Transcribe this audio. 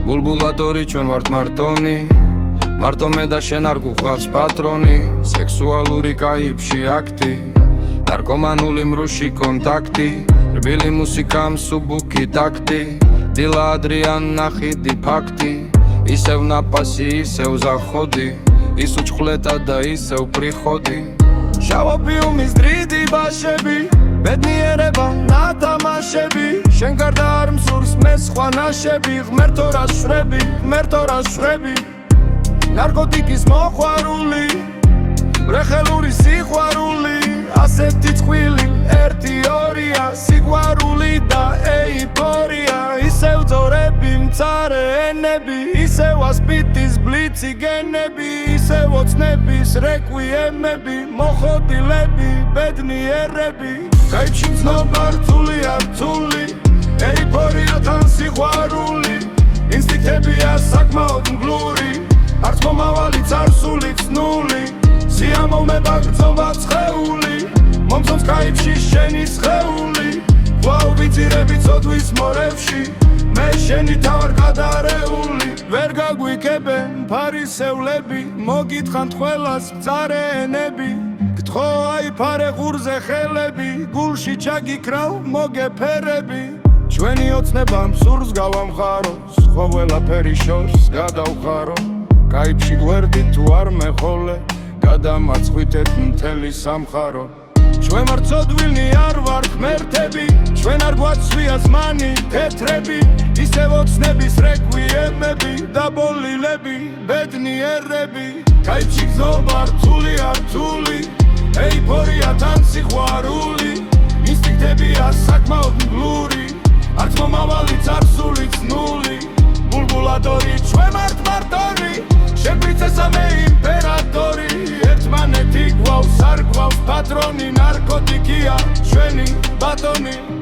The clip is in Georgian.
ბულბულატორი ჩვენ ვართ მარტონი მარტო მე და შენ არ გვყავს პატრონი სექსუალური კაიფში აქტი ნარკომანული მრუში კონტაქტი რბილი მუსიკა მსუბუქი ტაქტი დილა ადრიან ნახიდი ფაქტი ისევ ნაპასი ისევ ზახოდი ის უჩხლეტა და ისევ პრიხოდი შავა ფილმის დრიდი ბაშები ბედნიერება ნათამაშები შენ გარდა არ მსურს მე სხვა ნაშები ღმერთო რა შვრები ნარკოტიკის მოყვარული რეხელური სიყვარული ასეთი წყვილი ერთი ორია სიყვარული და ეიფორია ისევ ძორები მცარე ენები ისევ ასპიტის ბლიცი გენები ისევ ოცნების რეკვიემები მოხოდილები ბედნიერები გაიჩი ცნობა რთულია რთული ეიფორიათან სიყვარული ინსტინქტებია საკმაოდ მგლური არც მომავალი წარსული ცნული სიამოვნება გრძობა ცხეული მომწონს კაიფში შენი სხეული ვაუ ვიცირები ცოდვის მორევში მე შენი თავარ გადარეული ვერ გაგვიგებენ ფარისევლები მოგითხანთ ყველას მწარე ენები გთხო აიფარე ღურზე ხელები გულში ჩაგიქრავ მოგეფერები ჩვენი ოცნება მსურს გავამხარო სხვა ყველაფერი შორს გადავხარო კაიფში გვერდი თუ არ მეხოლე გადამაწყვიტეთ მთელი სამხარო ჩვენ ვართ ცოდვილნი არ ვარ ღმერთები ჩვენ არ გვაცვია ზმანი თეთრები ისევ ოცნების რეკვიემები და ბოლილები ბედნიერები კაიფში გზობა რთულია რთული ეიფორიათან სიყვარული ინსტინქტებია საკმაოდ მგლური არც მომავალი წარსული ცნული ბულბულატორი ჩვენ ვართ მარტონი შენ პრინცესა მე იმპერატორი ერთმანეთი გვავს არ გვავს პატრონი ნარკოტიკია ჩვენი ბატონი